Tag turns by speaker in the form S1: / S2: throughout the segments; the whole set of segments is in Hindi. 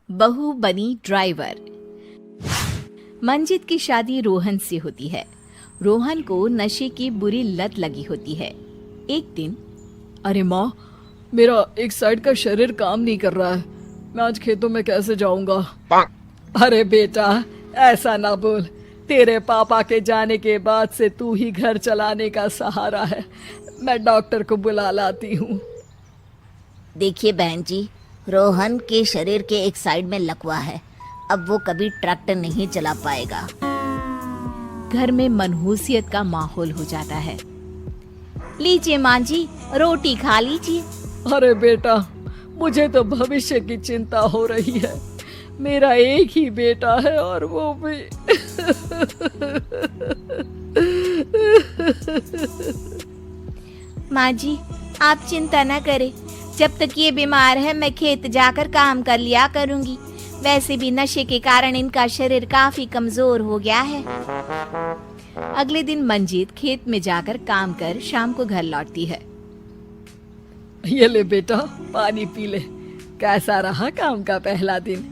S1: बहू बनी ड्राइवर। मंजित की शादी रोहन से होती है। रोहन को नशे की बुरी लत लगी होती है। एक दिन,
S2: अरे माँ, मेरा एक साइड का शरीर काम नहीं कर रहा है। मैं आज खेतों में कैसे जाऊंगा? अरे बेटा, ऐसा ना बोल। तेरे पापा के जाने के बाद से तू ही घर चलाने का सहारा है। मैं डॉक्टर को बुला लाती हूँ।
S3: देखिए बहन जी, रोहन के शरीर के एक साइड में लकवा है। अब वो कभी ट्रैक्टर नहीं चला पाएगा।
S1: घर में मनहूसियत का माहौल हो जाता है। लीजिए माँ जी, रोटी खा लीजिए।
S2: अरे बेटा, मुझे तो भविष्य की चिंता हो रही है। मेरा एक ही बेटा है और वो भी
S1: माँ जी, आप चिंता न करें। जब तक ये बीमार है मैं खेत जाकर काम कर लिया करूंगी। वैसे भी नशे के कारण इनका शरीर काफी कमजोर हो गया है। अगले दिन मंजीत खेत में जाकर काम कर शाम को घर लौटती है।
S2: ये ले बेटा, पानी पी ले। कैसा रहा काम का पहला दिन?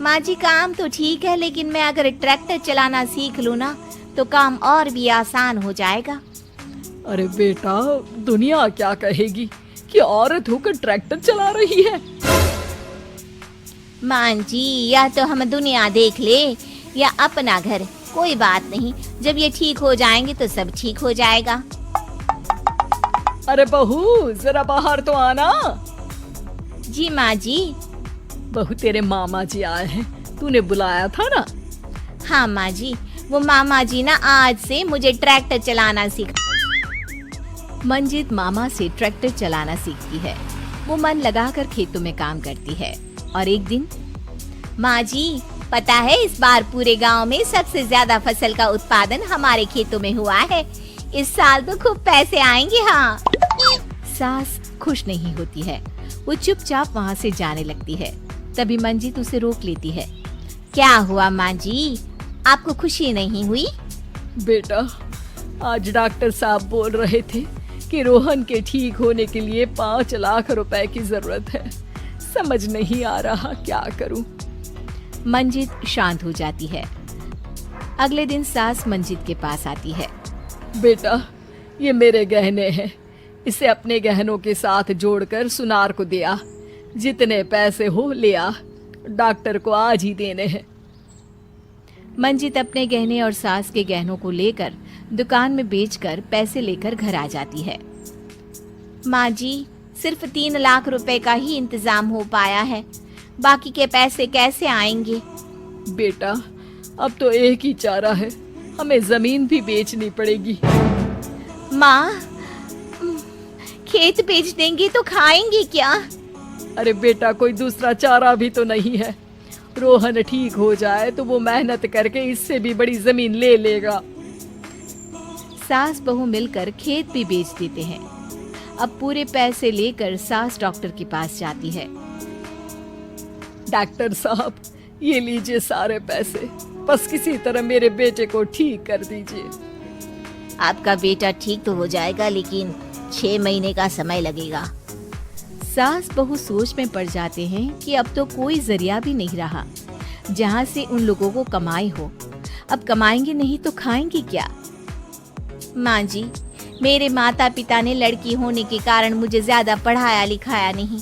S1: माँ जी, काम तो ठीक है, लेकिन मैं अगर ट्रैक्टर चलाना सीख लूँ ना तो काम और भी आसान हो जाएगा।
S2: अरे बेटा, दुनिया क्या कहेगी कि औरत होकर ट्रैक्टर चला रही है।
S1: माँ जी, या तो हम दुनिया देख ले या अपना घर, कोई बात नहीं। जब ये ठीक हो जाएंगे तो सब ठीक हो जाएगा।
S2: अरे बहू, जरा बाहर तो आना।
S1: जी माँ जी।
S2: बहू, तेरे मामा जी आए हैं, तूने बुलाया था ना?
S1: हाँ माँ जी, वो मामा जी ना आज से मुझे ट्रैक्टर चलाना सिखा। मंजित मामा से ट्रैक्टर चलाना सीखती है। वो मन लगाकर खेतों में काम करती है। और एक दिन, माँ जी, पता है इस बार पूरे गांव में सबसे ज्यादा फसल का उत्पादन हमारे खेतों में हुआ है। इस साल तो खूब पैसे आएंगे। हाँ। सास खुश नहीं होती है। वो चुपचाप वहाँ से जाने लगती है। तभी मंजित उसे रोक लेती है। क्या हुआ माँ जी, आपको खुशी नहीं हुई?
S2: बेटा, आज डॉक्टर साहब बोल रहे थे कि रोहन के ठीक होने के लिए 5 लाख रुपए की जरूरत है। समझ नहीं आ रहा क्या करूं।
S1: मंजित शांत हो जाती है। अगले दिन सास मंजित के पास आती है।
S2: बेटा, ये मेरे गहने हैं। इसे अपने गहनों के साथ जोड़कर सुनार को दे आ। जितने पैसे हो ले आ। डॉक्टर को आज ही देने हैं।
S1: मंजित अपने गहने और सास के गहनों को लेकर दुकान में बेचकर पैसे लेकर घर आ जाती है। माँ जी, सिर्फ 3 लाख रुपए का ही इंतजाम हो पाया है। बाकी के पैसे कैसे आएंगे?
S2: बेटा, अब तो एक ही चारा है, हमें जमीन भी बेचनी पड़ेगी।
S1: माँ, खेत बेच देंगे तो खाएंगे क्या?
S2: अरे बेटा, कोई दूसरा चारा भी तो नहीं है। रोहन ठीक हो जाए तो वो मेहनत करके इससे भी बड़ी जमीन ले लेगा।
S1: सास बहू मिलकर खेत भी बेच देते हैं। अब पूरे पैसे लेकर सास डॉक्टर के पास जाती है।
S2: डॉक्टर साहब, ये लीजिए सारे पैसे। बस किसी तरह मेरे बेटे को ठीक कर दीजिए।
S3: आपका बेटा ठीक तो हो जाएगा, लेकिन 6 महीने का समय लगेगा।
S1: सास बहू सोच में पड़ जाते हैं कि अब तो कोई जरिया भी नहीं रहा जहाँ से उन लोगों को कमाई हो। अब कमाएंगे नहीं तो खाएंगे क्या? माँ जी, मेरे माता पिता ने लड़की होने के कारण मुझे ज्यादा पढ़ाया लिखाया नहीं,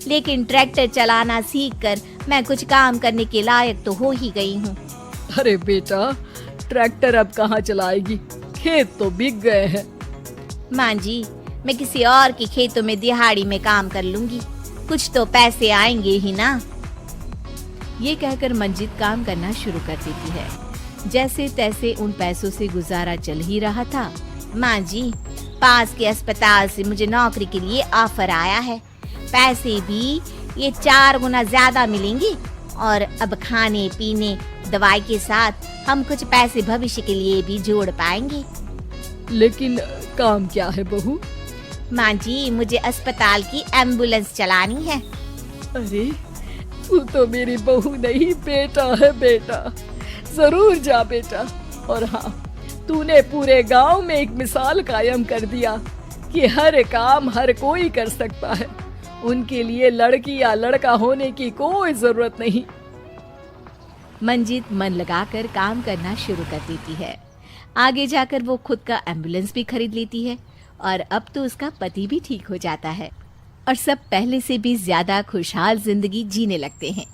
S1: लेकिन ट्रैक्टर चलाना सीखकर मैं कुछ काम करने के लायक तो हो ही गई हूँ।
S2: अरे बेटा, ट्रैक्टर अब कहाँ चलाएगी? खेत तो बिक गए हैं।
S1: माँ जी, मैं किसी और के खेतों में दिहाड़ी में काम कर लूंगी, कुछ तो पैसे आएंगे ही ना। ये कहकर मंजित काम करना शुरू कर देती है। जैसे तैसे उन पैसों से गुजारा चल ही रहा था। माँ जी, पास के अस्पताल से मुझे नौकरी के लिए ऑफर आया है। पैसे भी ये 4 गुना ज्यादा मिलेंगे और अब खाने पीने दवाई के साथ हम कुछ पैसे भविष्य के लिए भी जोड़ पाएंगे।
S2: लेकिन काम क्या है बहू?
S1: माँ जी, मुझे अस्पताल की एम्बुलेंस चलानी है।
S2: अरे, तू तो मेरी बहू नहीं, बेटा है। बेटा, जरूर जा बेटा। और हाँ, तूने पूरे गांव में एक मिसाल कायम कर दिया कि हर काम हर कोई कर सकता है उनके लिए लड़की या लड़का होने की कोई जरूरत नहीं।
S1: मंजित मन लगाकर काम करना शुरू कर देती है। आगे जाकर वो खुद का एम्बुलेंस भी खरीद लेती है और अब तो उसका पति भी ठीक हो जाता है और सब पहले से भी ज्यादा खुशहाल जिंदगी जीने लगते हैं।